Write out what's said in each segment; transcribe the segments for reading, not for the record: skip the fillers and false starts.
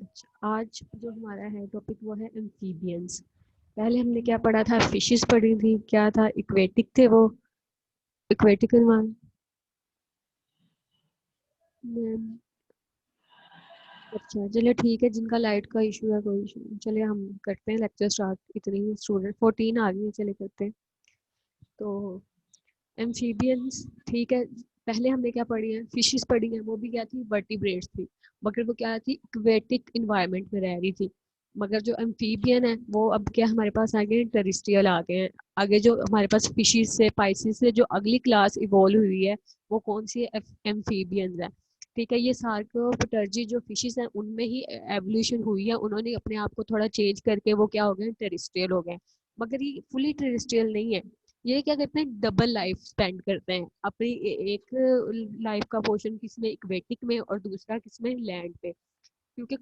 अच्छा, आज जो हमारा है टॉपिक वो है एम्फीबियंस। पहले हमने क्या पढ़ा था? फिशेस पढ़ी थी, क्या था? इक्वेटिक थे वो, इक्वेटिक एनवायरनमेंट। अच्छा चलिए ठीक है, जिनका लाइट का इशू है कोई इशू नहीं, चलिए हम करते हैं लेक्चर स्टार्ट। इतनी स्टूडेंट 14 आ गई है, चलिए करते हैं। तो एम्फीबियंस, ठीक है। पहले हमने क्या पढ़ी है? फिशेस पढ़ी है, वो भी क्या थी? वर्टिब्रेट्स थी, मगर वो क्या थी? एक्वेटिक इन्वायरमेंट में रह रही थी। मगर जो एम्फीबियन है वो अब क्या हमारे पास आ गए? टेरिस्ट्रियल आ गए हैं। आगे जो हमारे पास फिशेस से, पाइसिस से जो अगली क्लास इवॉल्व हुई है वो कौन सी है? एम्फीबियंस है। ठीक है, ये सार्कोप्टेरजी जो फिशेस हैं उनमें ही एवोल्यूशन हुई है, उन्होंने अपने आप को थोड़ा चेंज करके वो क्या हो गए? टेरिस्ट्रियल हो गए। मगर ये फुली टेरिस्ट्रियल नहीं है। ये क्या करते हैं? डबल लाइफ स्पेंड करते हैं अपनी। एक लाइफ का पोर्शन किसमें? इक्वेटिक में, और दूसरा किसमें? लैंड पे। क्योंकि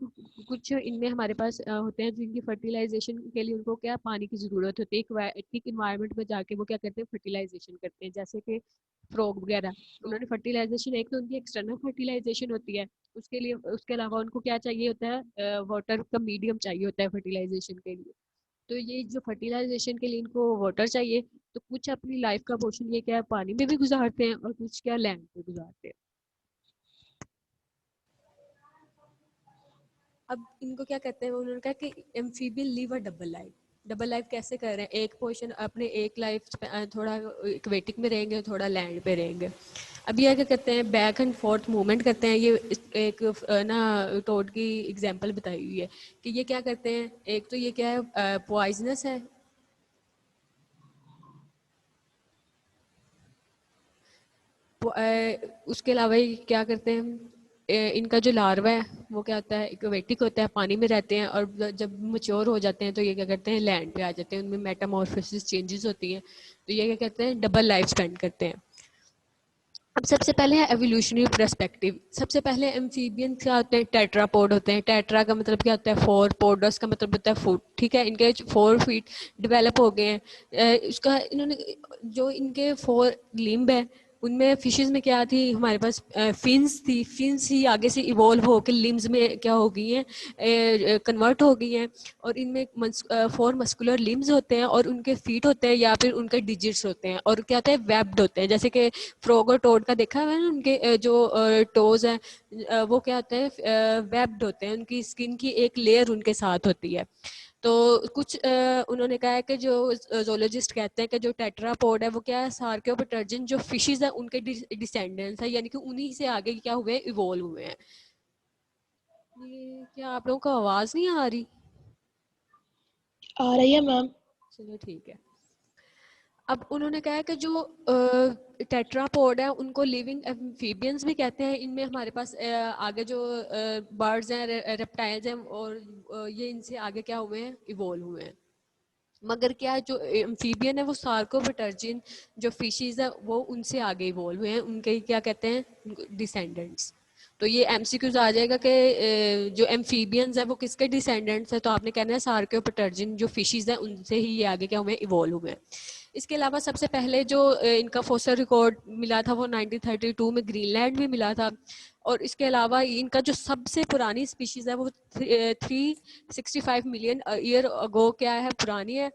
कुछ इनमें हमारे पास होते हैं जिनकी फर्टिलाइजेशन के लिए उनको क्या पानी की जरूरत होती है। एक्वेटिक इन्वायरमेंट में जाके वो क्या करते हैं? फर्टिलाइजेशन करते हैं, जैसे कि फ्रॉग वगैरह। उन्होंने फर्टिलाइजेशन, एक तो उनकी एक्सटर्नल फर्टिलाइजेशन होती है, उसके लिए उसके अलावा उनको क्या चाहिए होता है? वाटर का मीडियम चाहिए होता है फर्टिलाइजेशन के लिए। तो ये जो फर्टिलाइजेशन के लिए इनको वाटर चाहिए, तो कुछ अपनी लाइफ का पोर्शन ये क्या है? पानी में भी गुजारते हैं, और कुछ क्या लैंड पे गुजारते हैं। अब इनको क्या कहते हैं? उन्होंने कहा कि amphibian live a double life. Double life कैसे कर रहे हैं? एक पोर्शन अपने एक लाइफ थोड़ा इक्वेटिक में रहेंगे, थोड़ा लैंड पे रहेंगे। अब ये क्या कहते हैं? बैक एंड फोर्थ मूवमेंट करते हैं। ये एक ना टोड की एग्जांपल बताई हुई है कि ये क्या करते हैं। एक तो ये क्या है? पॉइजनस है। उसके अलावा ये क्या करते हैं? इनका जो लार्वा है वो क्या होता है? इक्वेटिक होता है, पानी में रहते हैं, और जब मच्योर हो जाते हैं तो ये क्या करते हैं? लैंड पे आ जाते हैं, उनमें मेटामॉर्फोसिस चेंजेस होती हैं। तो ये क्या कहते हैं? डबल लाइफ स्पेंड करते हैं। अब सबसे पहले है एवोल्यूशनरी पर्सपेक्टिव। सबसे पहले एम्फीबियन क्या होते हैं? टेट्रापोड होते हैं। टेट्रा का मतलब क्या होता है? फोर। पोडस का मतलब होता है फुट। ठीक है, इनके 4 फीट डेवलप हो गए हैं। उसका इन्होंने जो इनके 4 लिम्ब है उनमें फिशेस में क्या थी? हमारे पास फिन्स थी। फिन्स ही आगे से इवॉल्व होकर लिम्स में क्या हो गई हैं? कन्वर्ट हो गई हैं। और इनमें 4 मस्कुलर लिम्स होते हैं, और उनके फीट होते हैं या फिर उनके डिजिट्स होते हैं, और क्या होते हैं? वेब्ड होते हैं। जैसे कि फ्रॉग और टोड का देखा है ना, उनके जो टोज हैं वो क्या होते हैं? वेब्ड होते हैं। उनकी स्किन की एक लेयर उनके साथ होती है। तो कुछ उन्होंने कहा है कि जो जोलॉजिस्ट कहते हैं कि जो टेट्रापोड है वो क्या है? सार्कोप्टेरजन जो फिशेस है उनके डिसेंडेंट्स है, यानी कि उन्हीं से आगे क्या हुए? इवॉल्व हुए हैं। ये क्या आप लोगों को आवाज नहीं आ रही? आ रही है मैम। चलो ठीक है। अब उन्होंने कहा है कि जो टेट्रापोड है उनको लिविंग एम्फीबियंस भी कहते हैं। इनमें हमारे पास आगे जो बर्ड्स हैं, रेप्टाइल्स हैं, और ये इनसे आगे क्या हुए हैं? इवॉल्व हुए हैं। मगर क्या है, जो एम्फीबियन है वो सार्कोप्टेरजिन जो फिशेस है वो उनसे आगे इवॉल्व हुए हैं, उनके क्या कहते हैं? डिसेंडेंट्स। तो ये एमसीक्यूज आ जाएगा कि जो एम्फीबियंस है वो किसके डिसेंडेंट्स है? तो आपने कहना है सार्कोप्टेरजिन जो फिशेस है उनसे ही ये आगे क्या हुए? इवॉल्व हुए हैं। इसके अलावा सबसे पहले जो इनका फॉसिल रिकॉर्ड मिला था वो 1932 में ग्रीनलैंड में मिला था। और इसके अलावा इनका जो सबसे पुरानी स्पीशीज है वो 365 मिलियन ईयर अगो क्या है? पुरानी है।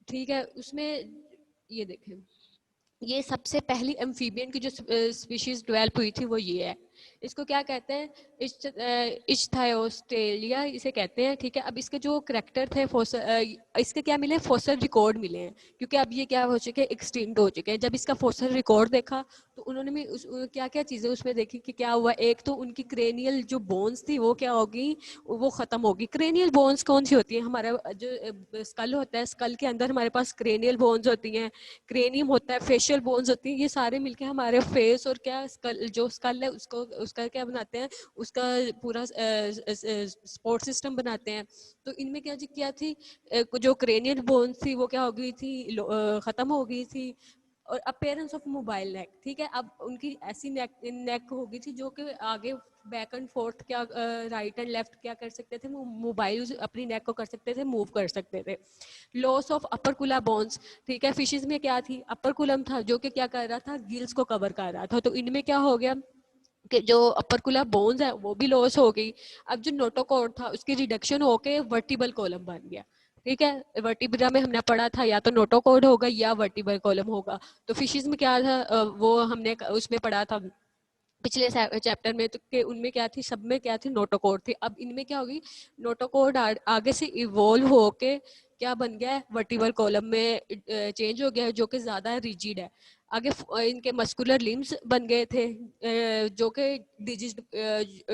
ठीक है, उसमें ये देखें, ये सबसे पहली एम्फीबियन की जो स्पीशीज डेवलप हुई थी वो ये है। इसको क्या कहते हैं? इच्थायोस्टेलिया इसे कहते हैं। ठीक है, अब इसके जो करेक्टर थे इसके क्या मिले? फॉसल रिकॉर्ड मिले हैं, क्योंकि अब ये क्या हो चुके हैं? एक्सटिंक्ट हो चुके हैं। जब इसका फॉसल रिकॉर्ड देखा तो उन्होंने भी क्या क्या चीज़ें उसमें देखी कि क्या हुआ। एक तो उनकी क्रेनियल जो बोन्स थी वो क्या होगी? वो ख़त्म होगी। क्रेनियल बोन्स कौन सी होती है? हमारा जो स्कल होता है, स्कल के अंदर हमारे पास क्रेनियल बोन्स होती हैं, क्रेनियम होता है, फेशियल बोन्स होती हैं। ये सारे मिलके हमारे फेस और क्या स्कल, जो स्कल है उसको उसका क्या बनाते हैं? उसका पूरा सपोर्ट सिस्टम बनाते हैं। तो इनमें क्या किया थी? जो क्रेनियल बोन्स थी वो क्या हो गई थी? खत्म हो गई थी। और अपेयरेंस ऑफ मोबाइल नेक। ठीक है, अब उनकी ऐसी नेक हो गई थी जो कि आगे बैक एंड फोर्थ क्या राइट एंड लेफ्ट क्या कर सकते थे? मोबाइल अपनी नेक को कर सकते थे, मूव कर सकते थे। लॉस ऑफ अपर कुला बोन्स। ठीक है, फिशेस में क्या थी? अपर कुलम था जो कि क्या कर रहा था? गिल्स को कवर कर रहा था। तो इनमें क्या हो गया? कि जो अपर्कुलर बोन्स है वो भी लॉस हो गई। अब जो नोटोकॉर्ड था उसकी रिडक्शन होके वर्टिबल कॉलम बन गया। ठीक है, वर्टिब्रा में हमने पढ़ा था या तो नोटोकॉर्ड होगा या वर्टिबल कॉलम होगा। तो फिशेस में क्या था, वो हमने उसमें पढ़ा था पिछले चैप्टर में, तो कि उनमें क्या थी, सब में क्या थी, नोटोकॉर्ड थी। अब इनमें क्या होगी, नोटोकॉर्ड आगे से इवॉल्व होके क्या बन गया है, वर्टिबल कॉलम में चेंज हो गया है, जो कि ज्यादा रिजिड है। आगे इनके मस्कुलर लिम्स बन गए थे, जो कि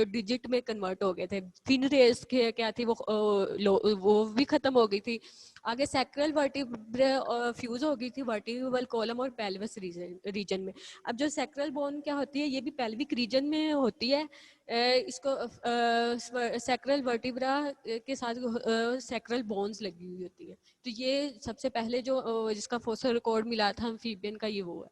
डिजिट में कन्वर्ट हो गए थे। थिन रेस के क्या थी, वो भी खत्म हो गई थी। आगे सैक्रल वर्टिब्रा फ्यूज हो गई थी वर्टिबल कॉलम और पेल्विस रीजन में। अब जो सैक्रल बोन क्या होती है, ये भी पेल्विक रीजन में होती है। इसको सैक्रल वर्टिब्रा के साथ सैक्रल बोन्स लगी हुई होती है। तो ये सबसे पहले जो जिसका फोसिल रिकॉर्ड मिला था एम्फीबियन का, ये वो है।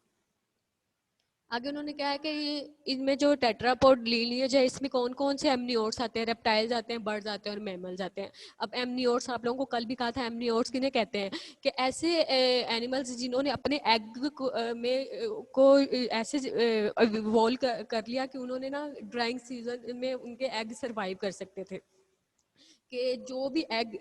आगे उन्होंने कहा है कि इनमें जो टेट्रापोड लीनियज है, इसमें कौन कौन से एमनियोट्स आते हैं, रेप्टाइल्स आते हैं, बर्ड्स आते हैं और मैमल्स आते हैं। अब एमनियोट्स आप लोगों को कल भी कहा था, एमनियोट्स किन्हें कहते हैं, कि ऐसे एनिमल्स जिन्होंने अपने एग को ऐसे इवॉल्व कर लिया कि उन्होंने ना ड्राइंग सीजन में उनके एग सर्वाइव कर सकते थे। कि जो भी एग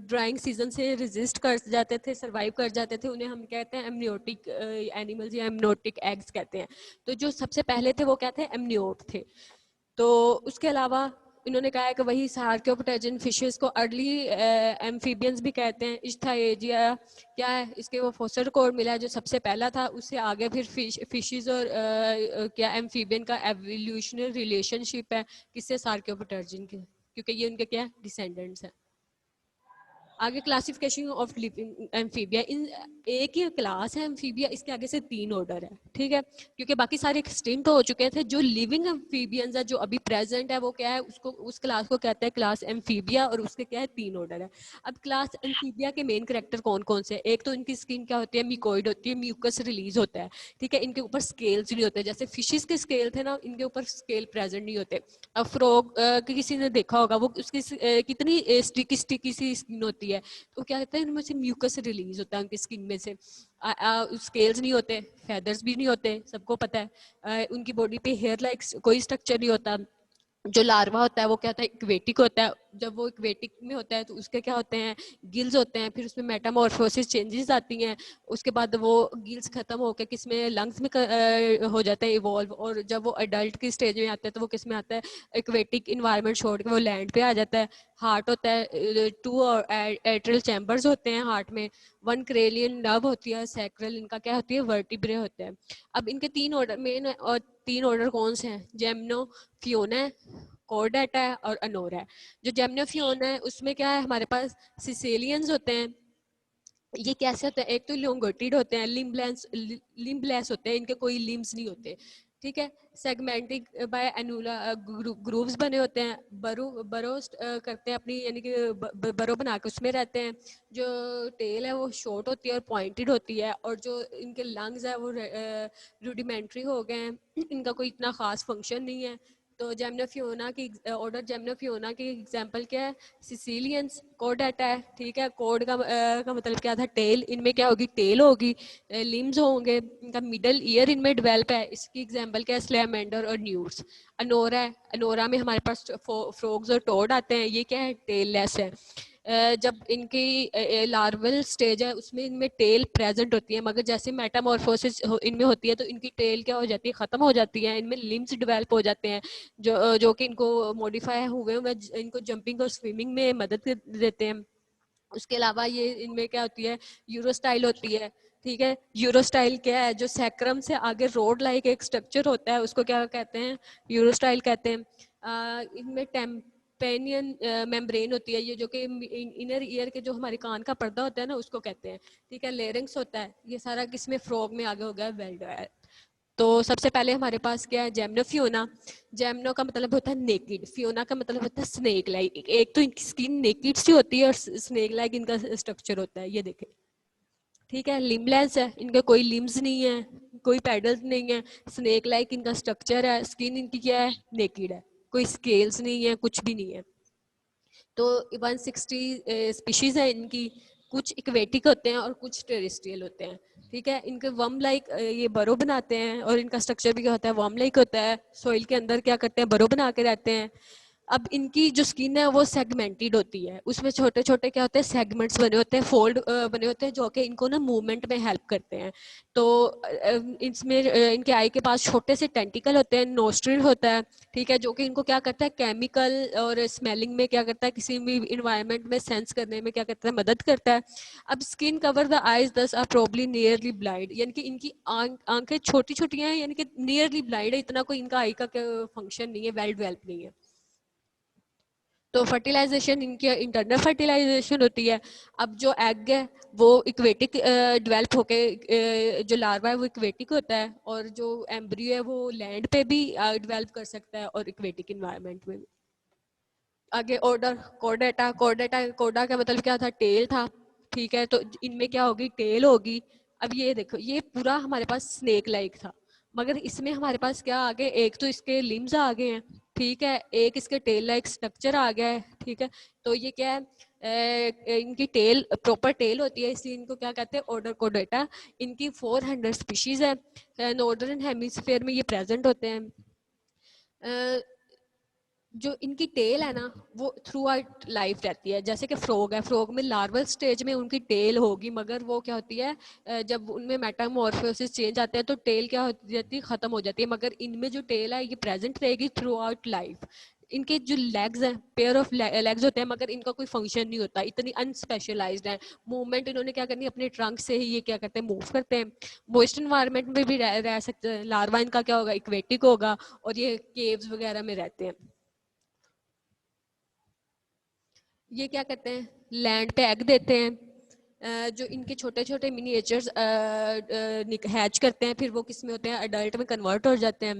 ड्राइंग सीजन से रेजिस्ट कर जाते थे, सरवाइव कर जाते थे, उन्हें हम कहते हैं एमनियोटिक एनिमल्स या एमनियोटिक एग्स कहते हैं। तो जो सबसे पहले थे वो क्या थे, एमनियोट थे। तो उसके अलावा इन्होंने कहा है कि वही सार्कियोप्टेरिजियन फिशेस को अर्ली एम्फीबियंस भी कहते हैं। इस्थाएजिया क्या है, इसके वो फोसिल रिकॉर्ड मिला है जो सबसे पहला था। उससे आगे फिर फिशेस और क्या एम्फीबियन का एवोल्यूशनरी रिलेशनशिप है, किससे, सार्कियोप्टेरिजियन के, क्योंकि ये उनके क्या डिसेंडेंट्स हैं। आगे क्लासिफिकेशन ऑफ लिविंग एम्फीबिया, इन एक ही क्लास है एम्फीबिया, इसके आगे से 3 ऑर्डर है। ठीक है, क्योंकि बाकी सारे एक्सटिंक्ट हो चुके थे। जो लिविंग एम्फीबियंस है जो अभी प्रेजेंट है, वो क्या है, उसको उस क्लास को कहते हैं क्लास एम्फीबिया, और उसके क्या है 3 ऑर्डर है। अब क्लास एम्फीबिया के मेन कैरेक्टर कौन कौन से, एक तो इनकी स्किन क्या होती है, मिकोइड होती है, म्यूकस रिलीज होता है। ठीक है, इनके ऊपर स्केल्स नहीं होते, जैसे फिशेस के स्केल थे ना, इनके ऊपर स्केल प्रेजेंट नहीं होते। अब फ्रॉग किसी ने देखा होगा, वो उसकी कितनी स्टिकी स्टिकी सी स्किन होती है, तो क्या कहते हैं, इनमें से म्यूकस रिलीज होता है उनकी स्किन में से। स्केल्स नहीं होते, फेदर्स भी नहीं होते, सबको पता है। उनकी बॉडी पे हेयर लाइक कोई स्ट्रक्चर नहीं होता। जो लार्वा होता है वो क्या होता है, इक्वेटिक होता है। जब वो इक्वेटिक में होता है तो उसके क्या होते हैं, गिल्स होते हैं। फिर उसमें मेटामॉर्फोसिस चेंजेस आती हैं। उसके बाद वो गिल्स खत्म होकर किसमें, लंग्स में हो जाता है इवॉल्व। और जब वो अडल्ट की स्टेज में आता है तो वो किसमें आता है, इक्वेटिक इन्वायरमेंट छोड़ के वो लैंड पे आ जाता है। हार्ट होता है, 2 एट्रियल चैम्बर्स होते हैं हार्ट में, 1 क्रेलियन नर्व होती है, सैक्रल इनका क्या होती है, वर्टिब्रे होते हैं। अब इनके 3 ऑर्डर मेन, और 3 ऑर्डर कौन से हैं, जेमनो, फियोना है, कॉर्डेटा है और अनोरा है। जो जेमनोफियोना है उसमें क्या है, हमारे पास सिसेलियंस होते हैं। ये कैसे होते हैं, एक तो लोंगोटिड होते हैं, लिम्बलेस होते हैं, इनके कोई लिम्स नहीं होते। ठीक है, सेगमेंटिक बाय एनुला ग्रूव्स बने होते हैं, बरो करते हैं अपनी, यानी कि बरो बना के उसमें रहते हैं। जो टेल है वो शॉर्ट होती है और पॉइंटेड होती है। और जो इनके लंग्स है वो रूडिमेंट्री हो गए हैं, इनका कोई इतना खास फंक्शन नहीं है। तो जेमनोफियोना की ऑर्डर जेमनोफियोना की एग्जांपल क्या है, सिसिलियंस, कोर्डेटा है। ठीक है, कोड का मतलब क्या था, टेल, इनमें क्या होगी, टेल होगी, लिम्स होंगे, इनका मिडल ईयर इनमें डेवलप है। इसकी एग्जांपल क्या है, स्लैमेंडर और न्यूट्स। अनोरा है, अनोरा में हमारे पास फ्रॉग्स और टोड आते हैं, ये क्या है, टेल लेस है। जब इनकी लार्वल स्टेज है उसमें इनमें टेल प्रेजेंट होती है, मगर जैसे मेटामॉर्फोसिस इनमें होती है तो इनकी टेल क्या हो जाती है, खत्म हो जाती है, इनमें लिम्स डेवलप हो जाते हैं, जो कि इनको मॉडिफाई हुए हुए इनको जंपिंग और स्विमिंग में मदद देते हैं। उसके अलावा ये इनमें क्या होती है, यूरोस्टाइल होती है। ठीक है, यूरोस्टाइल क्या है, जो सैक्रम से आगे रोड लाइक एक स्ट्रक्चर होता है उसको क्या कहते हैं, यूरोस्टाइल कहते हैं। इनमें टेम्पेनियन मेम्ब्रेन होती है, ये जो कि इनर ईयर के जो हमारे कान का पर्दा होता है ना, उसको कहते हैं। ठीक है, लेरिंग्स होता है, ये सारा किसमें, फ्रॉग में आगे हो गया, वेल। तो सबसे पहले हमारे पास क्या है, जेमनो फियोना। जेमनो का मतलब होता है नेकिड, फियोना का मतलब होता है स्नेक लाइक। एक तो इनकी स्किन नेकिड सी होती है और स्नेक लाइक इनका स्ट्रक्चर होता है, ये देखें। ठीक है, लिम्बलेस है, इनके कोई लिम्स नहीं है, कोई पेडल्स नहीं है, स्नेक लाइक इनका स्ट्रक्चर है। स्किन इनकी क्या है, नेकिड है, कोई स्केल्स नहीं है, कुछ भी नहीं है। तो 160 स्पीशीज है इनकी, कुछ इक्वेटिक होते हैं और कुछ टेरेस्ट्रियल होते हैं। ठीक है। इनके वर्म लाइक ये बरो बनाते हैं और इनका स्ट्रक्चर भी क्या होता है, वर्म लाइक होता है। सॉइल के अंदर क्या करते हैं, बरो बना के रहते हैं। अब इनकी जो स्किन है वो सेगमेंटेड होती है, उसमें छोटे छोटे क्या होते हैं, सेगमेंट्स बने होते हैं, फोल्ड बने होते हैं, जो कि इनको ना मूवमेंट में हेल्प करते हैं। तो इसमें इनके आई के पास छोटे से टेंटिकल होते हैं, नोस्ट्रिल होता है, ठीक है, जो कि इनको क्या करता है, केमिकल और स्मेलिंग में क्या करता है, किसी भी इन्वायरमेंट में सेंस करने में क्या करता है, मदद करता है। अब स्किन कवर द आईज दस आर प्रोबब्ली नियरली ब्लाइंड, यानी कि इनकी आंखें छोटी छोटी हैं, यानी कि नियरली ब्लाइंड है, इतना कोई इनका आई का फंक्शन नहीं है, वेल डेवलप नहीं है। तो फर्टिलाइजेशन इनकी इंटरनल फर्टिलाइजेशन होती है। अब जो एग है वो इक्वेटिक डेवलप होके जो लार्वा है वो इक्वेटिक होता है, और जो एम्ब्रियो है वो लैंड पे भी डेवलप कर सकता है और इक्वेटिक इन्वायरमेंट में भी। आगे ऑर्डर कोर्डेटा, कोडा का मतलब क्या था, टेल था, ठीक है। तो इनमें क्या होगी, टेल होगी। अब ये देखो, ये पूरा हमारे पास स्नेक लाइक था, मगर इसमें हमारे पास क्या आ गए, एक तो इसके लिम्स आ गए हैं, ठीक है, एक इसके टेल लाइक स्ट्रक्चर आ गया है, ठीक है। तो ये क्या है, इनकी टेल प्रॉपर टेल होती है, इसलिए इनको क्या कहते हैं, ऑर्डर कोडेटा। इनकी 400 स्पीशीज है, नॉर्दर्न हेमिस्फीयर में ये प्रेजेंट होते हैं। जो इनकी टेल है ना वो थ्रू आउट लाइफ रहती है, जैसे कि फ्रॉग है, फ्रॉग में लार्वल स्टेज में उनकी टेल होगी, मगर वो क्या होती है, जब उनमें मेटामॉर्फोसिस चेंज आते हैं तो टेल क्या हो जाती है, खत्म हो जाती है, मगर इनमें जो टेल है ये प्रेजेंट रहेगी थ्रू आउट लाइफ। इनके जो लेग्स हैं, पेयर ऑफ लेग्स होते हैं, मगर इनका कोई फंक्शन नहीं होता, इतनी अनस्पेशलाइज्ड है। मूवमेंट इन्होंने क्या करनी, अपने ट्रंक से ही ये क्या करते हैं, मूव करते हैं। मोइस्ट एनवायरनमेंट में भी रह सकते हैं। लार्वा इनका क्या होगा, इक्वेटिक होगा, और ये केव्स वगैरह में रहते हैं। ये क्या करते हैं, लैंड पे एग देते हैं। जो इनके छोटे छोटे मिनिएचर्स हैच करते हैं, फिर वो किस में होते हैं, अडल्ट में कन्वर्ट हो जाते हैं।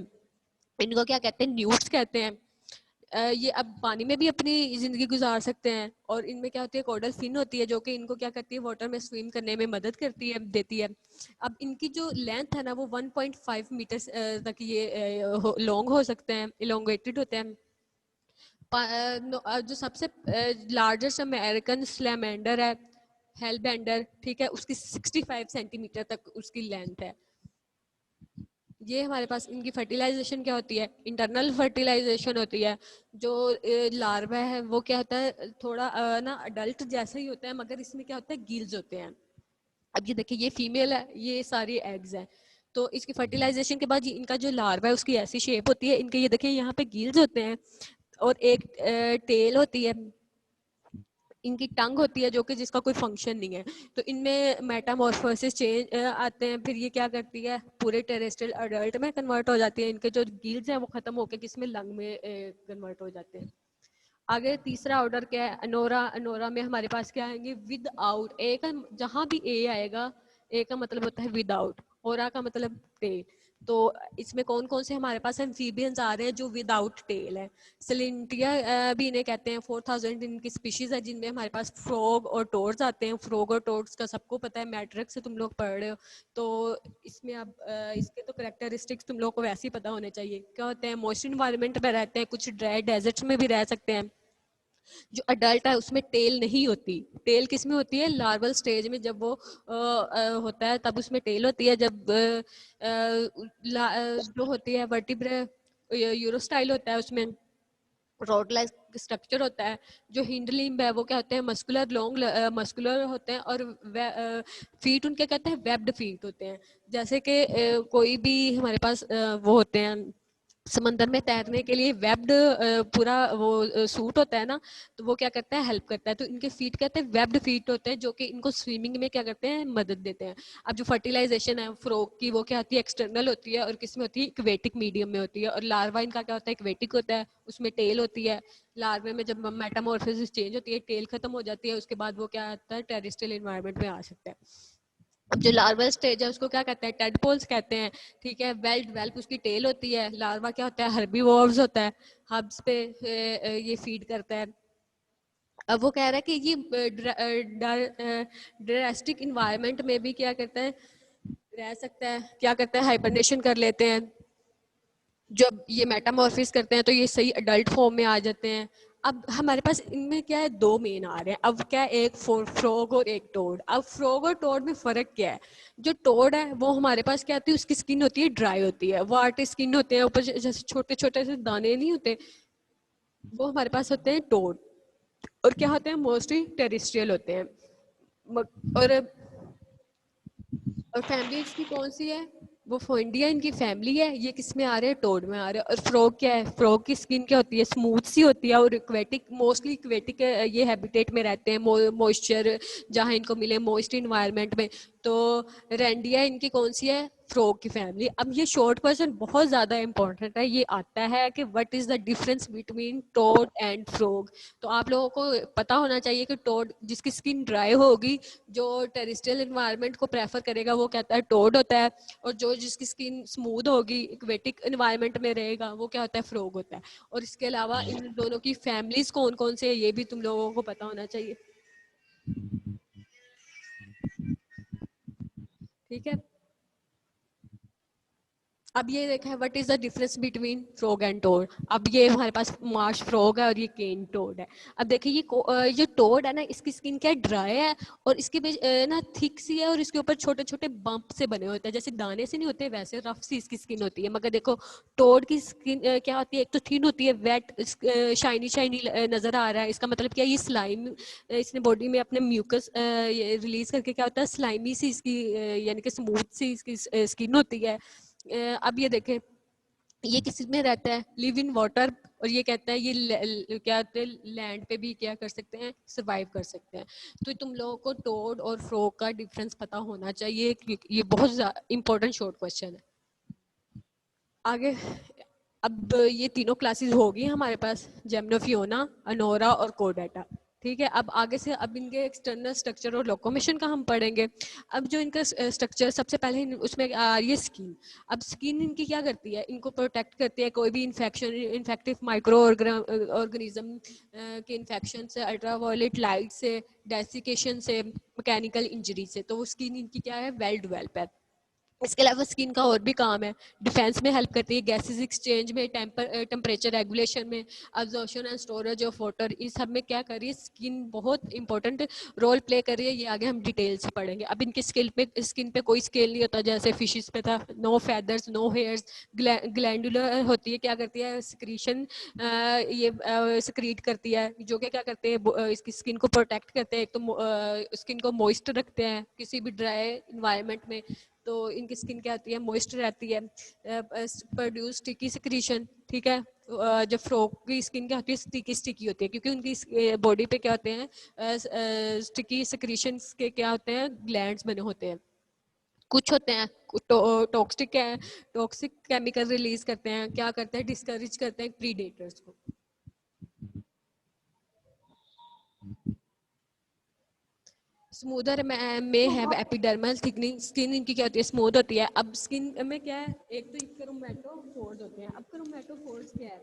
इनको क्या कहते हैं, न्यूट्स कहते हैं। ये अब पानी में भी अपनी जिंदगी गुजार सकते हैं, और इनमें क्या होती है, कॉडल फिन होती है, जो कि इनको क्या करती है, वाटर में स्विम करने में मदद करती है, देती है। अब इनकी जो लेंथ है ना वो 1.5 मीटर तक ये लॉन्ग हो सकते हैं, इलोंगेटेड होते हैं। जो सबसे लार्जेस्ट अमेरिकन स्लैमेंडर है, हेलबेंडर, ठीक है, उसकी 65 सेंटीमीटर तक उसकी लेंथ है। ये हमारे पास इनकी फर्टिलाइजेशन क्या होती है, इंटरनल फर्टिलाइजेशन होती है। जो लार्वा है वो क्या होता है, थोड़ा ना अडल्ट जैसा ही होता है, मगर इसमें क्या होता है, गिल्स होते हैं। अब ये देखिए, ये फीमेल है, ये सारी एग्स हैं। तो इसकी फर्टिलाइजेशन के बाद इनका जो लार्वा है उसकी ऐसी शेप होती है, इनके ये देखिए यहाँ पे गिल्स होते हैं, और एक टेल होती है, इनकी टंग होती है, जो कि जिसका कोई फंक्शन नहीं है। तो इनमें मेटामॉर्फोसिस चेंज आते हैं, फिर ये क्या करती है, पूरे टेरेस्ट्रियल अडल्ट में कन्वर्ट हो जाती है। इनके जो गिल्स हैं वो खत्म होकर किसमें, लंग में कन्वर्ट हो जाते हैं। आगे तीसरा ऑर्डर क्या है, अनोरा। अनोरा में हमारे पास क्या आएंगे, विद आउट। ए का जहां भी ए आएगा, ए का मतलब होता है विदाउट, ओरा का मतलब टेल। तो इसमें कौन कौन से हमारे पास एम्फीबियंस आ रहे हैं जो विदाउट टेल है। सिलिंटिया भी इन्हें कहते हैं। 4000 इनकी स्पीशीज है, जिनमें हमारे पास फ्रॉग और टोर्स आते हैं। फ्रॉग और टोर्स का सबको पता है, मैट्रिक्स से तुम लोग पढ़ रहे हो, तो इसमें अब इसके तो करेक्टरिस्टिक्स तुम लोग को वैसे ही पता होने चाहिए। क्या होते हैं, मॉइस्ट इन्वायरमेंट में रहते हैं, कुछ ड्राई डेजर्ट्स में भी रह सकते हैं। जो अडल्ट है उसमें टेल नहीं होती। टेल किस में होती है, लार्वल स्टेज में, जब वो होता है तब उसमें टेल होती है। जब जो होती है वर्टिब्रे, यूरोस्टाइल होता है, उसमें रॉड लाइक स्ट्रक्चर होता है। जो हिंड लिम्ब है वो क्या होते हैं, मस्कुलर लॉन्ग मस्कुलर होते हैं, और फीट उनके कहते हैं वेब्ड फीट होते हैं। जैसे कि कोई भी हमारे पास वो होते हैं, समंदर में तैरने के लिए वेब्ड पूरा वो सूट होता है ना, तो वो क्या करता है, हेल्प करता है। तो इनके फीट कहते हैं वेब्ड फीट होते हैं, जो कि इनको स्विमिंग में क्या करते हैं, मदद देते हैं। अब जो फर्टिलाइजेशन है फ्रॉग की, वो क्या होती है, एक्सटर्नल होती है, और किस में होती है, इक्वेटिक मीडियम में होती है। और लार्वा इनका क्या होता है, इक्वेटिक होता है, उसमें टेल होती है। लार्वे में जब मेटामॉर्फोसिस चेंज होती है, टेल खत्म हो जाती है, उसके बाद वो क्या आता है, टेरेस्ट्रियल एनवायरनमेंट में आ सकता है। अब जो लार्वल स्टेज है उसको क्या कहते हैं, टेडपोल्स कहते हैं, ठीक है। वेल डेवलप उसकी टेल होती है। लार्वा क्या होता है, हर्बीवोर्स होता है, हब्स पे ये फीड करता है। अब वो कह रहा है कि ये ड्रास्टिक इन्वायरमेंट में भी क्या करता है, रह सकता है। क्या करता है, हाइबरनेशन कर लेते हैं। जब ये मेटामॉर्फिस करते हैं तो ये सही अडल्ट फॉर्म में आ जाते हैं। अब हमारे पास इनमें क्या है, दो मेन आ रहे हैं। अब क्या है, एक फ्रॉग और एक टोड। अब फ्रॉग और टोड में फर्क क्या है? जो टोड है वो हमारे पास क्या होती है, उसकी स्किन होती है ड्राई होती है, वाट स्किन होते हैं, ऊपर जैसे छोटे छोटे से दाने नहीं होते, वो हमारे पास होते हैं टोड। और क्या होते हैं, मोस्टली टेरेस्ट्रियल होते हैं। और फैमिली इसकी कौन सी है, वो फोइंडिया इनकी फैमिली है। ये किस में आ रहे हैं, टोड में आ रहे हैं। और फ्रॉग क्या है, फ्रॉग की स्किन क्या होती है, स्मूथ सी होती है और इक्वेटिक, मोस्टली इक्वेटिक ये हैबिटेट में रहते हैं, मॉइस्चर जहाँ इनको मिले, मॉइस्ट इन्वायरमेंट में। तो रेंडिया इनकी कौन सी है, फ्रॉग की फैमिली। अब ये शॉर्ट क्वेश्चन बहुत ज्यादा इंपॉर्टेंट है, ये आता है कि what is the difference between toad and frog. तो आप लोगों को पता होना चाहिए कि टोड जिसकी स्किन ड्राई होगी, जो टेरेस्ट्रियल इन्वायरमेंट को प्रेफर करेगा, वो कहता है टोड होता है। और जो जिसकी स्किन स्मूथ होगी, इक्वेटिक इन्वायरमेंट में रहेगा, वो क्या होता है, फ्रॉग होता है। और इसके अलावा इन दोनों की फैमिलीज कौन कौन से है, ये भी तुम लोगों को पता होना चाहिए। ठीक है, अब ये देखा है what is the difference between frog and toad. अब ये हमारे पास मार्श फ्रॉग है और ये केन टोड है। अब देखिए ये जो टोड है ना, इसकी स्किन क्या ड्राई है और इसके ना थिक सी है, और इसके ऊपर छोटे छोटे बम्प से बने होते हैं, जैसे दाने से नहीं होते वैसे रफ सी इसकी स्किन होती है। मगर देखो टोड की स्किन क्या होती है, एक तो थिन होती है, वेट शाइनी शाइनी नजर आ रहा है। इसका मतलब क्या है, ये स्लाइम इसने बॉडी में अपने म्यूकस रिलीज करके क्या होता है, स्लाइमी सी इसकी यानी कि स्मूथ सी इसकी स्किन होती है। अब ये देखें, ये किस में रहता है, लिव इन वाटर। और ये कहता है ये क्या कहते हैं, लैंड पे भी क्या कर सकते हैं, सरवाइव कर सकते हैं। तो तुम लोगों को टोड और फ्रॉग का डिफरेंस पता होना चाहिए, ये बहुत इंपॉर्टेंट शॉर्ट क्वेश्चन है। आगे, अब ये तीनों क्लासेस होगी हमारे पास, जेमनोफियोना, अनोरा और कोडाटा। ठीक है, अब आगे से अब इनके एक्सटर्नल स्ट्रक्चर और लोकोमोशन का हम पढ़ेंगे। अब जो इनका स्ट्रक्चर, सबसे पहले उसमें आ रही है स्किन। अब स्किन इनकी क्या करती है, इनको प्रोटेक्ट करती है कोई भी इन्फेक्शन, इन्फेक्टिव माइक्रो ऑर्गेनिज्म के इन्फेक्शन से, अल्ट्रावायलेट लाइट से, डेसिकेशन से, मैकेनिकल इंजरी से। तो वो स्किन इनकी क्या है, वेल डेवलप है। इसके अलावा स्किन का और भी काम है, डिफेंस में हेल्प करती है, गैसेस एक्सचेंज में, टेम्परेचर रेगुलेशन में, absorption and storage of water, इस सब में क्या कर रही है स्किन, बहुत इंपॉर्टेंट रोल प्ले कर रही है। ये आगे हम डिटेल से पढ़ेंगे। अब इनके स्किन पे कोई स्केल नहीं होता जैसे फिशेस पे था, no feathers, no hairs, glandular होती है, क्या करती है, सिक्रीशन ये सिक्रीट करती है, जो कि क्या करते हैं, इसकी स्किन को प्रोटेक्ट करते हैं। एक तो स्किन को मॉइस्ट रखते हैं किसी भी ड्राई इन्वायरमेंट में, तो इनकी स्किन क्या होती है, मॉइस्ट रहती है। प्रोड्यूस स्टिकी सिक्रीशन, ठीक है। जब फ्रॉग की स्किन क्या होती है, स्टिकी स्टिकी होती है, क्योंकि उनकी बॉडी पे क्या होते हैं, स्टिकी सिक्रीशन के क्या होते हैं, ग्लैंड्स बने होते हैं। कुछ होते हैं टॉक्सिक है, टॉक्सिक केमिकल रिलीज करते हैं, क्या करते हैं, डिस्करेज करते हैं प्रीडेटर्स को। स्मूदर में है एपिडर्मल थिकनिंग, स्किन इनकी क्या होती है, स्मूथ होती है। अब स्किन में क्या है, एक तो क्रोमैटोफोर्स होते हैं। अब क्रोमैटोफोर्स क्या है,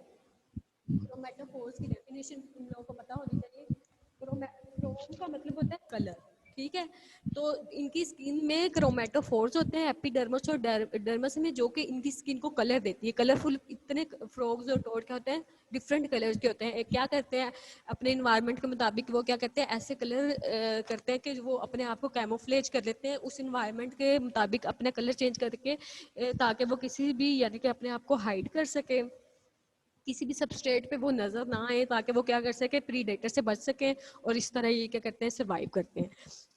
क्रोमैटोफोर्स की डेफिनेशन तुम लोगों को पता होनी चाहिए। क्रोम का मतलब होता है कलर, ठीक है। तो इनकी स्किन में क्रोमैटोफोर्स होते हैं, एपिडर्मस और डर्मस में, जो कि इनकी स्किन को कलर देती है, कलरफुल। इतने फ्रॉग्स और टोड क्या होते हैं, डिफरेंट कलर्स के होते हैं। क्या करते हैं अपने इन्वायरमेंट के मुताबिक, वो क्या करते हैं, ऐसे कलर करते हैं कि वो अपने आप को कैमोफ्लेज कर लेते हैं उस इन्वायरमेंट के मुताबिक, अपने कलर चेंज करके, ताकि वो किसी भी यानी कि अपने आप को हाइड कर सके, किसी भी सबस्ट्रेट पे वो नजर ना आए, ताकि वो क्या कर सके, प्रीडेटर से बच सके। और इस तरह ये क्या करते हैं, सर्वाइव करते हैं।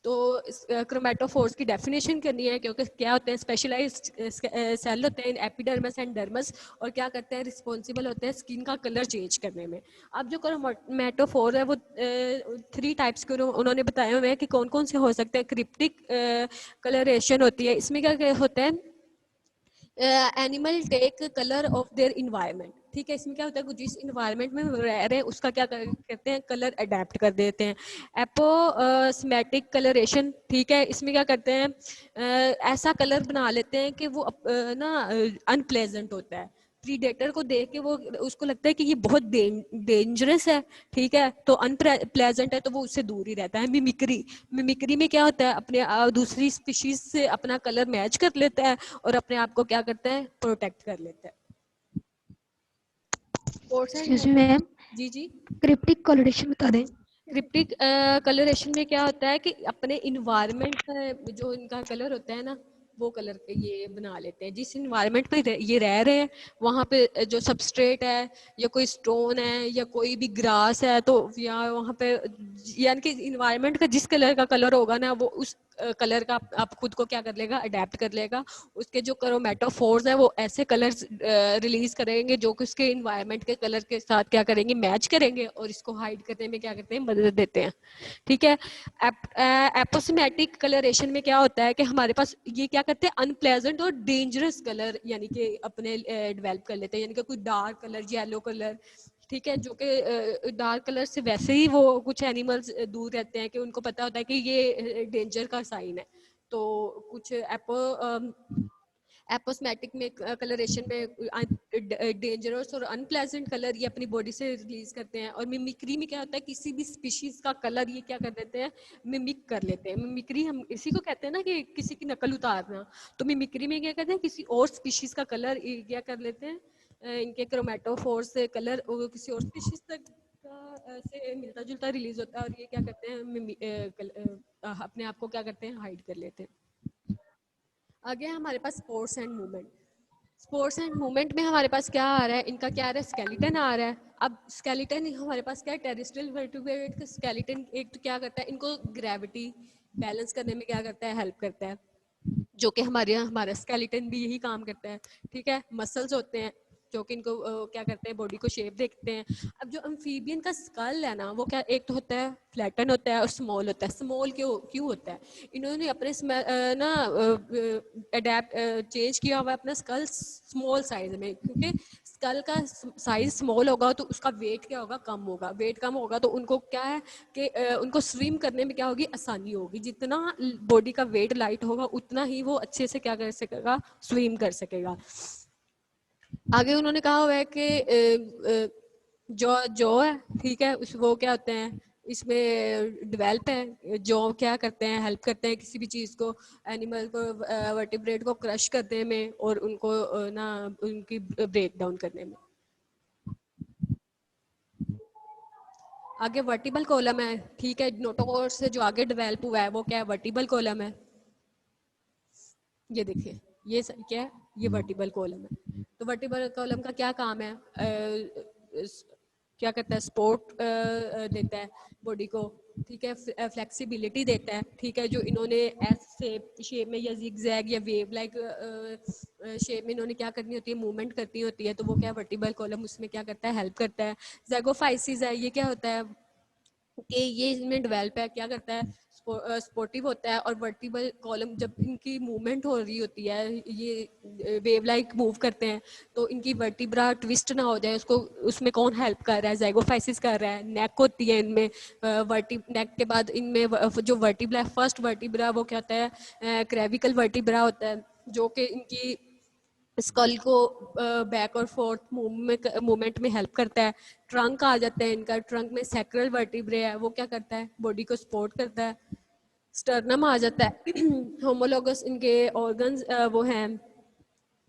तो क्रोमैटोफोर्स की डेफिनेशन करनी है, क्योंकि क्या होते हैं, स्पेशलाइज्ड सेल होते हैं एपिडर्मस एंड डर्मस, और क्या करते हैं, रिस्पॉन्सिबल होते हैं स्किन का कलर चेंज करने में। अब जो क्रोमैटोफोर है वो 3 टाइप्स के उन्होंने बताए हुए हैं कि कौन कौन से हो सकते हैं। क्रिप्टिक कलरेशन होती है, इसमें क्या होता है, animal take colour of their environment, ठीक है। इसमें क्या होता है, जिस इन्वायरमेंट में रह रहे हैं उसका क्या करते हैं, कलर अडेप्ट कर देते हैं। एपोस्मेटिक कलरेशन, ठीक है, इसमें क्या करते हैं, ऐसा कलर बना लेते हैं कि वो ना अनप्लेजेंट होता है, प्रीडेटर को देख के वो उसको लगता है कि ये बहुत डेंजरस है, ठीक है, तो अनप्लेजेंट है, तो वो उससे दूर ही रहता है। मिमिक्री, मिमिक्री में क्या होता है, अपने दूसरी स्पीशीज से अपना कलर मैच कर लेता है और अपने आप को क्या करता है, प्रोटेक्ट कर लेता है। एक्सक्यूज मी मैम, जी जी। क्रिप्टिक कॉलोरेशन बता दें। क्रिप्टिक कलरेशन में क्या होता है कि अपने इन्वायरमेंट का जो इनका कलर होता है ना, वो कलर ये बना लेते हैं। जिस इन्वायरमेंट में ये रह रहे हैं वहाँ पे जो सबस्ट्रेट है या कोई स्टोन है या कोई भी ग्रास है, तो या वहाँ पे यानी कि इन्वायरमेंट का जिस कलर का कलर होगा ना, वो उस कलर का आप खुद को क्या कर लेगा, अडेप्ट कर लेगा। उसके जो क्रोमेटोफोर्स है वो ऐसे कलर्स रिलीज करेंगे जो कि उसके इन्वायरमेंट के कलर के साथ क्या करेंगे, मैच करेंगे, और इसको हाइड करने में क्या करते हैं, मदद देते हैं। ठीक है। एपोसिमेटिक कलरेशन में क्या होता है कि हमारे पास ये क्या करते हैं, अनप्लेजेंट और डेंजरस कलर यानी कि अपने डेवलप कर लेते हैं। यानी कि कोई डार्क कलर, येलो कलर, ठीक है, जो कि डार्क कलर से वैसे ही वो कुछ एनिमल्स दूर रहते हैं कि उनको पता होता है कि ये डेंजर का साइन है। तो कुछ एपोस्मेटिक में कलरेशन में डेंजरस और अनप्लेजेंट कलर ये अपनी बॉडी से रिलीज करते हैं। और मिमिक्री में क्या होता है, किसी भी स्पीशीज का कलर ये क्या कर देते हैं, मिमिक कर लेते हैं। मिमिक्री हम इसी को कहते हैं ना कि किसी की नकल उतारना। तो मिमिक्री में क्या कहते हैं, किसी और स्पीशीज का कलर क्या कर लेते हैं, इनके क्रोमेटोफोर से कलर किसी और स्पीशीज तक का से मिलता जुलता रिलीज होता है, और ये क्या करते हैं, अपने आप को क्या करते हैं, हाइड कर लेते हैं। आगे हमारे पास sports and movement. Sports and movement में हमारे पास क्या आ रहा है, इनका क्या आ रहा है, स्केलेटन आ रहा है। अब स्केलेटन हमारे पास क्या है, टेरेस्ट्रियल वर्टिब्रेट का स्केलेटन एक तो क्या करता है, इनको ग्रेविटी बैलेंस करने में क्या करता है, हेल्प करता है। जो कि हमारा स्केलेटन भी यही काम करता है। ठीक है। मसल्स होते हैं जो कि इनको क्या करते हैं, बॉडी को शेप देखते हैं। अब जो अम्फीबियन का स्कल है ना, वो क्या, एक तो होता है फ्लैटन होता है और स्मॉल होता है। स्मॉल क्यों क्यों होता है, इन्होंने अपने ना अडेप्ट चेंज किया हुआ है अपना स्कल स्मॉल साइज में, क्योंकि स्कल का साइज स्मॉल होगा तो उसका वेट क्या होगा, कम होगा। वेट कम होगा तो उनको क्या है कि उनको स्विम करने में क्या होगी, आसानी होगी। जितना बॉडी का वेट लाइट होगा उतना ही वो अच्छे से क्या कर सकेगा, स्विम कर सकेगा। आगे उन्होंने कहा हुआ है कि जो जो है, ठीक है, उस वो क्या होते हैं, इसमें डेवलप है। जो क्या करते हैं, हेल्प करते हैं किसी भी चीज़ को, एनिमल को, वर्टिब्रेट को क्रश करने में और उनको ना उनकी ब्रेक डाउन करने में। आगे वर्टिबल कॉलम है। ठीक है। नोटोकॉर्ड से जो आगे डेवलप हुआ है वो क्या है, वर्टिबल कॉलम है। ये देखिए, ये क्या है, ये वर्टिबल कॉलम है। तो वर्टिबल कॉलम का क्या काम है, क्या करता है, सपोर्ट देता है बॉडी को। ठीक है। फ्लेक्सिबिलिटी देता है। ठीक है। जो इन्होंने एस शेप में या जिगजैग या वेव लाइक शेप में इन्होंने क्या करनी होती है, मूवमेंट करनी होती है, तो वो क्या वर्टिबल कॉलम उसमें क्या करता है, हेल्प करता है। ज़ैगोफाइसिस है, ये क्या होता है कि ये इसमें डेवलप है, क्या करता है, स्पोर्टिव होता है। और वर्टिबल कॉलम जब इनकी मूवमेंट हो रही होती है, ये वेव लाइक मूव करते हैं, तो इनकी वर्टिब्रा ट्विस्ट ना हो जाए, उसको उसमें कौन हेल्प कर रहा है, ज़ाइगोफाइसिस कर रहा है। नेक होती है इनमें, नेक के बाद इनमें जो वर्टिब्रा है, फर्स्ट वर्टिब्रा वो क्या होता है, क्रेविकल वर्टिब्रा होता है, जो कि इनकी स्कल को बैक और फोर्थ मूवमेंट में हेल्प करता है। ट्रंक आ जाता है इनका, ट्रंक में सैक्रल वर्टिब्रे है, वो क्या करता है, बॉडी को सपोर्ट करता है। स्टर्नम आ जाता है। होमोलोगस इनके ऑर्गन्स वो हैं,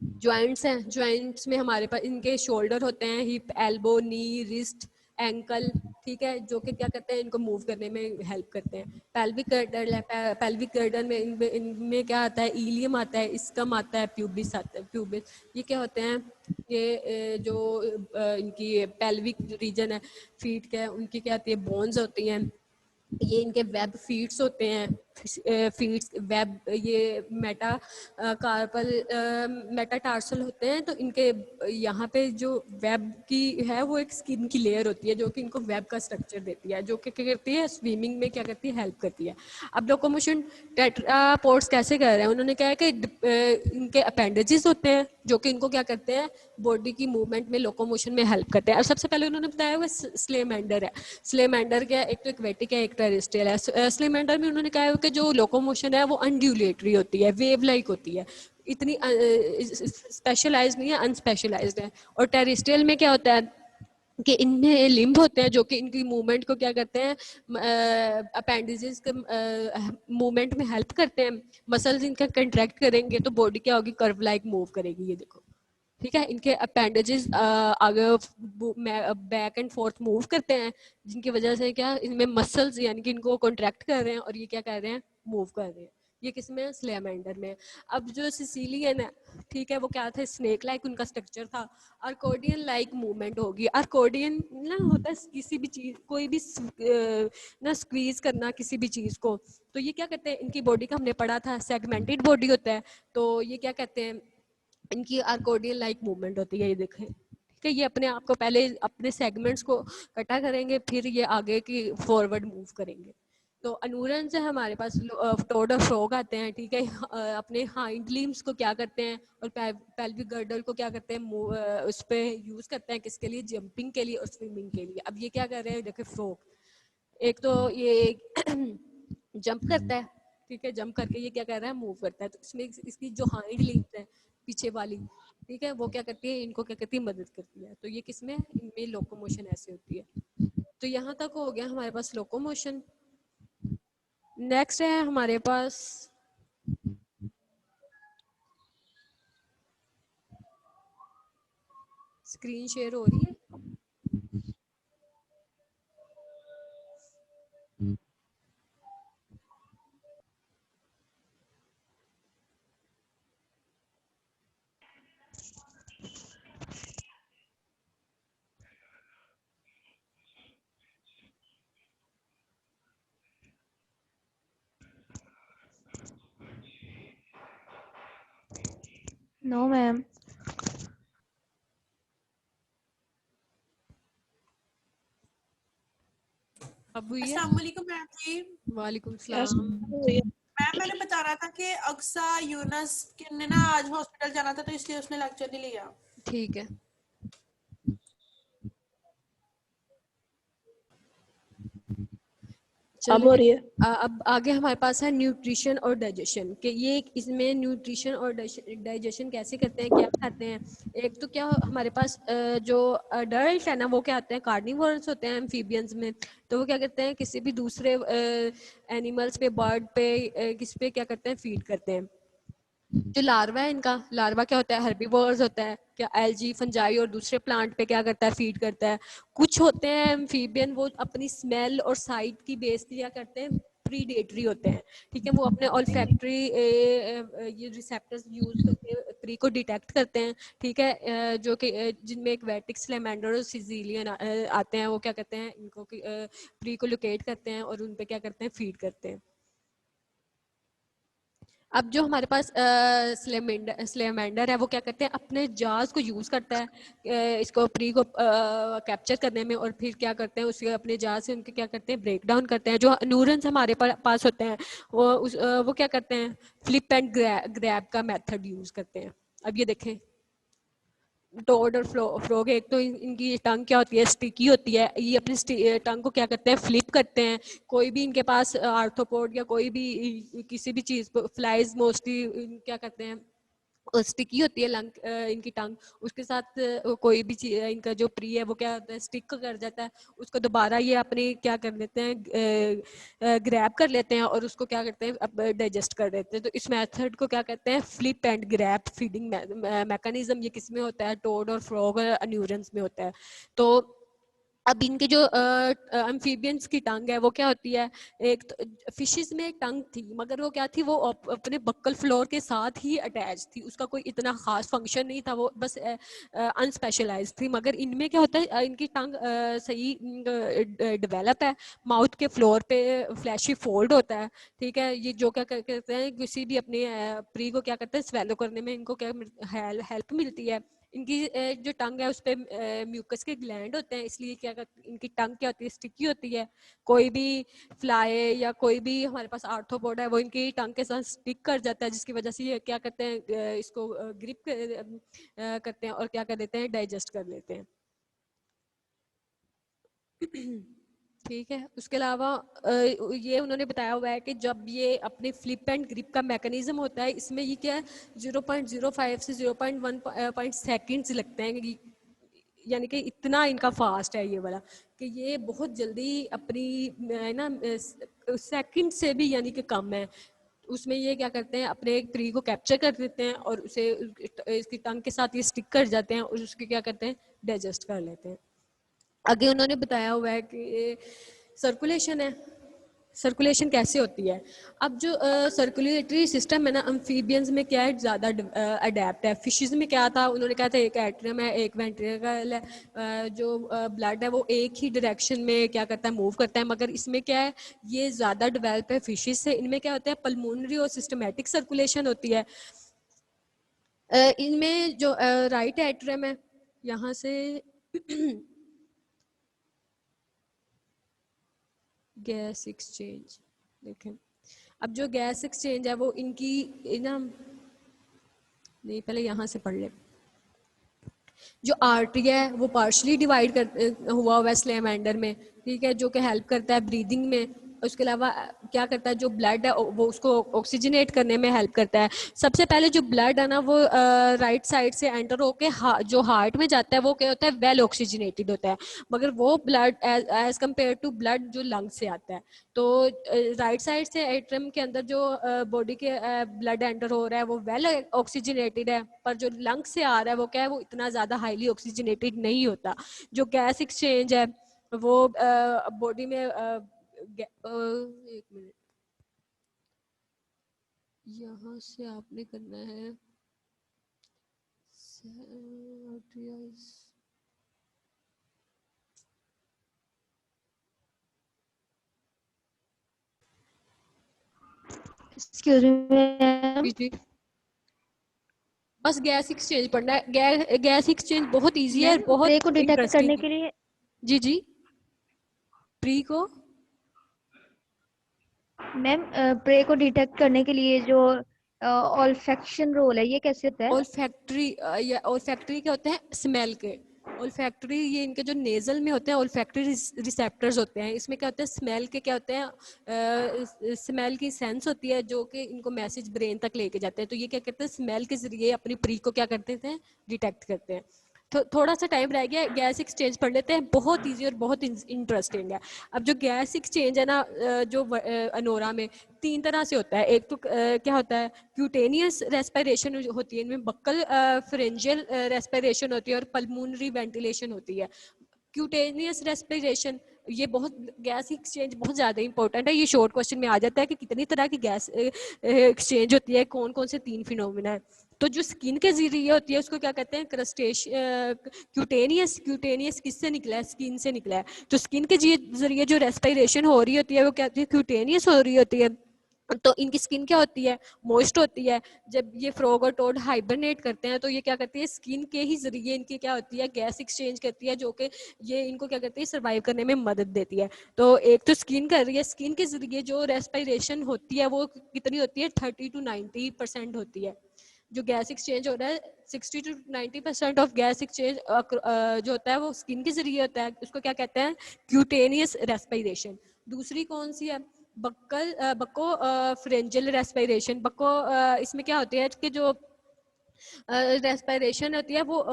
जॉइंट्स हैं। जॉइंट्स में हमारे पास इनके शोल्डर होते हैं, हिप, एल्बो, नी, रिस्ट, एंकल। ठीक है। जो कि क्या करते हैं, इनको मूव करने में हेल्प करते हैं। पेल्विक गर्डर है, पेल्विक गर्डर में इनमें क्या आता है, इलियम आता है, स्कम आता है, प्यूबिस आता है। प्यूबिस ये क्या होते हैं, ये जो इनकी पेल्विक रीजन है फीट के, उनकी क्या आती है, बोन्स होती हैं। ये इनके वेब फीट्स होते हैं। फीट्स वेब, ये मेटा कार्पल मेटाटार्सल होते हैं। तो इनके यहाँ पे जो वेब की है वो एक स्किन की लेयर होती है जो कि इनको वेब का स्ट्रक्चर देती है, जो कि क्या करती है, स्विमिंग में क्या करती है, हेल्प करती है। अब लोकोमोशन टेट्रापोड्स कैसे कर रहे हैं, उन्होंने कहा है कि इनके अपेंडेजेस होते हैं जो कि इनको क्या करते हैं, बॉडी की मूवमेंट में, लोकोमोशन में हेल्प करते हैं। अब सबसे पहले उन्होंने बताया हुआ स्लेमेंडर है। स्लेमेंडर क्या है, एक तो एक्वेटिक है, एक टेरेस्ट्रियल है। स्लेमेंडर में उन्होंने कहा है कि जो लोकोमोशन है वो अनड्यूलेटरी होती है, वेव लाइक होती है, इतनी स्पेशलाइज नहीं है, अनस्पेशलाइज्ड है। और टेरेस्ट्रियल में क्या होता है कि इनमें लिम्ब होते हैं जो कि इनकी मूवमेंट को क्या करते हैं, अपेंडिजेस के मूवमेंट में हेल्प करते हैं। मसल्स इनका कंट्रैक्ट करेंगे तो बॉडी क्या होगी, कर्व लाइक मूव करेगी। ये देखो, ठीक है। इनके अपेंडेजेस आगे बैक एंड फोर्थ मूव करते हैं, जिनकी वजह से क्या इनमें मसल्स यानी कि इनको कॉन्ट्रैक्ट कर रहे हैं और ये क्या कर रहे हैं, मूव कर रहे हैं। ये किसमें, स्लेमेंडर में। अब जो सिसिलियन है, ठीक है, वो क्या था, स्नेक लाइक उनका स्ट्रक्चर था। आर्कोडियन लाइक मूवमेंट होगी। आर्कोडियन ना होता है किसी भी चीज, कोई भी ना स्क्वीज करना किसी भी चीज को। तो ये क्या करते हैं, इनकी बॉडी का हमने पढ़ा था सेगमेंटेड बॉडी होता है। तो ये क्या कहते हैं, इनकी आर्कोडियल लाइक मूवमेंट होती है। ये देखें, ठीक है, ये अपने आप को पहले अपने सेगमेंट्स को कटा करेंगे, फिर ये आगे की फॉरवर्ड मूव करेंगे। तो अनूरन से हमारे पास टोड और फ्रॉग आते हैं, ठीक है। अपने हाइंड लिम्स को क्या करते हैं और पेल्विक गर्डल को क्या करते हैं, उस पर यूज करते हैं, किसके लिए, जंपिंग के लिए और स्विमिंग के लिए। अब ये क्या कर रहे हैं, देखिए फ्रॉग, एक तो ये जंप करता है, ठीक है, जंप करके ये क्या कर रहा है, मूव करता है। तो इसमें इसकी जो हाइंड लिम्स है पीछे वाली, ठीक है, वो क्या करती है, इनको क्या करती है, मदद करती है। तो ये किसमें, इनमें लोकोमोशन ऐसे होती है। तो यहाँ तक हो गया हमारे पास लोकोमोशन। नेक्स्ट है हमारे पास स्क्रीन शेयर हो रही है। No ma'am. अब हुई है। अस्सलाम वालेकुम मैम जी। वालेकुम यस। सलाम। मैम मैंने बता रहा था कि अक्सा यूनस ने ना आज हॉस्पिटल जाना था, तो इसलिए उसने लेक्चर नहीं लिया। ठीक है, अब हो चलिए। रही है। अब आगे हमारे पास है न्यूट्रिशन और डाइजेशन के। ये इसमें न्यूट्रिशन और डाइजेशन कैसे करते हैं, क्या खाते हैं। एक तो क्या हमारे पास जो अडल्ट है ना, वो क्या होते हैं, कार्निवोरस होते हैं एम्फीबियंस में। तो वो क्या करते हैं, किसी भी दूसरे एनिमल्स पे, बर्ड पे, किस पे क्या करते हैं, फीड करते हैं। जो लार्वा है, इनका लार्वा क्या होता है, हर्बीवोर्स होता है, क्या एल्जी, फंजाई और दूसरे प्लांट पे क्या करता है, फीड करता है। कुछ होते हैं एम्फीबियन, वो अपनी स्मेल और साइट की बेस पे क्या करते हैं, प्रीडेटरी होते हैं, ठीक है। वो अपने ऑल्फैक्टरी ये रिसेप्टर्स यूज करके प्री को डिटेक्ट करते हैं, ठीक है। जो कि जिनमें एक वेटिक्स, लेमेंडर और सिजिलियन आते हैं। वो क्या करते हैं, इनको प्री को लोकेट करते हैं और उन पे क्या करते हैं, फीड करते हैं। अब जो हमारे पास स्लेमेंडर है, वो क्या करते हैं, अपने जाज को यूज करता है इसको प्री को कैप्चर करने में, और फिर क्या करते हैं, उसके अपने जाज से उनके क्या करते हैं, ब्रेक डाउन करते हैं। जो न्यूरन्स हमारे पास होते हैं, वो क्या करते हैं, फ्लिप एंड ग्रैब का मेथड यूज करते हैं। अब ये देखें, टोड और फ्रॉग, एक तो इनकी टंग क्या होती है, स्टिकी होती है। ये अपनी टंग को क्या करते हैं, फ्लिप करते हैं। कोई भी इनके पास आर्थ्रोपोड या कोई भी किसी भी चीज को, फ्लाइज मोस्टली क्या करते हैं, स्टिकी होती है लंग, इनकी टंग। उसके साथ कोई भी चीज, इनका जो प्री है वो क्या होता है, स्टिक कर जाता है। उसको दोबारा ये अपने क्या कर लेते हैं, ग्रैब कर लेते हैं और उसको क्या करते हैं, अब डाइजेस्ट कर लेते हैं। तो इस मेथड को क्या कहते हैं, flip and grab feeding mechanism. ये किस में होता है, टोड और फ्रॉग और अन्यूरेंस में होता है। तो अब इनके जो एम्फीबियंस की टंग है, वो क्या होती है, एक तो फिशेस में एक टंग थी, मगर वो क्या थी, वो अपने बक्कल फ्लोर के साथ ही अटैच थी। उसका कोई इतना खास फंक्शन नहीं था, वो बस अनस्पेशलाइज थी। मगर इनमें क्या होता है, इनकी टंग सही डेवलप है। माउथ के फ्लोर पे फ्लैशी फोल्ड होता है, ठीक है। ये जो क्या करते हैं, किसी भी अपने प्री को क्या करते हैं, स्वेलो करने में इनको क्या हेल्प मिलती है। इनकी जो टंग है, उस पर म्यूकस के ग्लैंड होते हैं, इसलिए क्या इनकी टंग क्या होती है, स्टिकी होती है। कोई भी फ्लाई या कोई भी हमारे पास आर्थ्रोपोड है, वो इनकी टंग के साथ स्टिक कर जाता है, जिसकी वजह से ये क्या करते हैं, इसको ग्रिप करते हैं और क्या कर देते हैं, डाइजेस्ट कर लेते हैं। ठीक है। उसके अलावा ये उन्होंने बताया हुआ है कि जब ये अपने फ्लिप एंड ग्रिप का मैकेनिज्म होता है, इसमें ये क्या है, 0.05 से 0.1 सेकेंड्स लगते हैं, यानी कि इतना इनका फास्ट है ये वाला, कि ये बहुत जल्दी अपनी है ना, सेकंड से भी यानी कि कम है। उसमें ये क्या करते हैं, अपने एक प्री को कैप्चर कर देते हैं और उसे इसकी टंग के साथ ये स्टिक कर जाते हैं और उसके क्या करते हैं, डाइजेस्ट कर लेते हैं। आगे उन्होंने बताया हुआ है कि सर्कुलेशन है, सर्कुलेशन कैसे होती है। अब जो सर्कुलेटरी सिस्टम है ना, अम्फीबियंस में क्या है, ज़्यादा अडेप्ट है। फिशेस में क्या था, उन्होंने कहा था एक एट्रियम है, एक वेंट्रिकल है, जो ब्लड है वो एक ही डायरेक्शन में क्या करता है, मूव करता है। मगर इसमें क्या है, ये ज़्यादा डेवलप है फिशेस से। इनमें क्या होता है, पल्मोनरी और सिस्टमेटिक सर्कुलेशन होती है। इनमें जो राइट एट्रियम है, यहाँ से गैस एक्सचेंज देखें। अब जो गैस एक्सचेंज है वो इनकी ना, नहीं पहले यहाँ से पढ़ ले। जो आर्टरी है वो पार्शली डिवाइड कर हुआ है स्लेमेंडर में, ठीक है, जो कि हेल्प करता है ब्रीदिंग में। उसके अलावा क्या करता है, जो ब्लड है वो उसको ऑक्सीजनेट करने में हेल्प करता है। सबसे पहले जो ब्लड है ना वो राइट साइड से एंटर होके जो हार्ट में जाता है वो क्या होता है, वेल ऑक्सीजनेटेड होता है। मगर वो blood as compare to blood जो लंग से आता है, तो राइट साइड से एट्रियम के अंदर जो बॉडी के ब्लड एंटर हो रहा है वो वेल ऑक्सीजनेटेड है, पर जो लंग से आ रहा है वो क्या है, वो इतना ज़्यादा हाईली ऑक्सीजनेटेड नहीं होता। जो गैस एक्सचेंज है वो बॉडी में एक मिनट, यहाँ से आपने करना है एक्सक्यूज मी, जी, बस गैस एक्सचेंज पढ़ना है। गैस एक्सचेंज बहुत इजी है, मैम बहुत प्रे को डिटेक्ट करने इंटरेस्टिंग। के लिए, जी जी, प्री को मैम प्रे को डिटेक्ट करने के लिए जो ऑल्फैक्शन रोल है ये कैसे होता है? ओल्फैक्टरी, या ओल्फैक्टरी क्या होते हैं, स्मेल के। ओल्फैक्टरी ये इनके जो नेजल में होते हैं ओल्फैक्टरी रिसेप्टर्स होते हैं। इसमें क्या होता है, स्मेल के क्या होते हैं, स्मेल की सेंस होती है जो कि इनको मैसेज ब्रेन तक लेके जाते हैं। तो ये क्या करते हैं, स्मेल के जरिए अपनी प्री को क्या करते हैं, डिटेक्ट करते हैं। तो थोड़ा सा टाइम रह गया, गैस एक्सचेंज पढ़ लेते हैं, बहुत इजी और बहुत इंटरेस्टिंग है। अब जो गैस एक्सचेंज है ना, जो अनोरा में 3 तरह से होता है। एक तो क्या होता है, क्यूटेनियस रेस्पिरेशन होती है, इनमें बक्कल फ्रेंजियल रेस्पिरेशन होती है और पल्मोनरी वेंटिलेशन होती है। क्यूटेनियस रेस्पिरेशन, ये बहुत, गैस एक्सचेंज बहुत ज़्यादा इंपॉर्टेंट है। ये शॉर्ट क्वेश्चन में आ जाता है कि कितनी तरह की गैस एक्सचेंज होती है, कौन कौन से 3 फिनोमिना है। तो जो स्किन के जरिए होती है उसको क्या कहते हैं, क्यूटेनियस। क्यूटेनियस किससे निकला है, स्किन से निकला है। तो स्किन के जरिए जो रेस्पिरेशन हो रही होती है वो क्या होती है, क्यूटेनियस हो रही होती है। तो इनकी स्किन क्या होती है, मॉइस्ट होती है। जब ये फ्रॉग और टोड हाइबरनेट करते हैं तो ये क्या करती है, स्किन के ही जरिए इनकी क्या होती है, गैस एक्सचेंज करती है, जो कि ये इनको क्या करती है, सर्वाइव करने में मदद देती है। तो एक तो स्किन कर रही है, स्किन के जरिए जो रेस्पिरेशन होती है वो कितनी होती है, 30 to 90% होती है। जो गैस एक्सचेंज हो रहा है 60 to 90% ऑफ गैस एक्सचेंज जो होता है वो स्किन के जरिए होता है। उसको क्या कहते हैं, क्यूटेनियस रेस्पिरेशन। दूसरी कौन सी है, बक्को फ्रेंजियल रेस्पिरेशन। बक्को इसमें क्या होती है कि जो रेस्पिरेशन होती है वो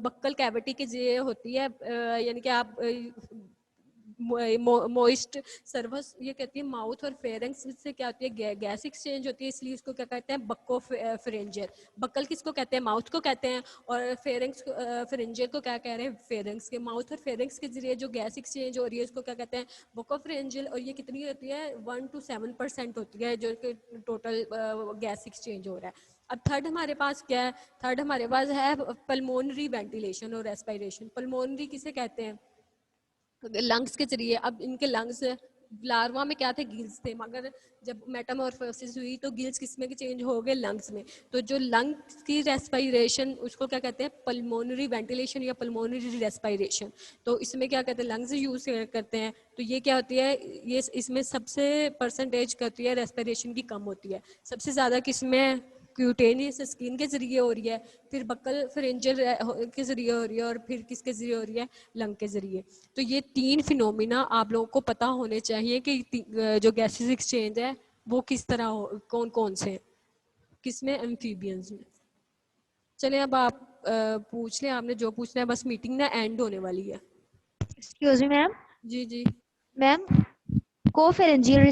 बक्कल कैविटी के जरिए होती है, यानी कि आप मोइस्ट सर्वस, ये कहती है माउथ और फेरेंक्स से क्या होती है, गैस एक्सचेंज होती है, इसलिए इसको क्या कहते हैं, बक्को फ्रेंजियल। बक्कल किसको कहते हैं, माउथ को कहते हैं, और फेरेंक्स फ्रेंजियल को क्या कह रहे हैं, फेरेंक्स के। माउथ और फेरेंक्स के जरिए जो गैस एक्सचेंज हो रही है उसको क्या कहते हैं, बक्को फ्रेंजियल। और ये कितनी होती है, 1 to 7% होती है जो कि टोटल गैस एक्सचेंज हो रहा है। अब थर्ड हमारे पास क्या है, थर्ड हमारे पास है पल्मोनरी वेंटिलेशन और रेस्पिरेशन। पल्मोनरी किसे कहते हैं, लंग्स के जरिए। अब इनके लंग्स, लार्वा में क्या थे, गिल्स थे, मगर जब मेटामॉर्फोसिस हुई तो गिल्स किस में चेंज हो गए, लंग्स में। तो जो लंग्स की रेस्पिरेशन उसको क्या कहते हैं, पल्मोनरी वेंटिलेशन या पल्मोनरी रेस्पिरेशन। तो इसमें क्या कहते हैं, लंग्स यूज करते हैं। तो ये क्या होती है, ये इसमें सबसे परसेंटेज करती है रेस्पिरेशन की कम होती है। सबसे ज़्यादा किसमें, क्यूटेनियस स्किन के जरिए हो रही है, फिर बक्कल फ्रेंजियल के जरिए हो रही है, और फिर किसके जरिए हो रही है, लंग के जरिए। तो ये 3 फिनोमिना आप लोगों को पता होने चाहिए कि जो गैसेस एक्सचेंज है वो किस तरह हो, कौन कौन से हैं, किसमें, एम्फीबियंस में। चलिए अब आप पूछ लें, आपने जो पूछना है, बस मीटिंग ना एंड होने वाली है। एक्सक्यूज मी मैम, जी जी, मैम कोफेरेंजियल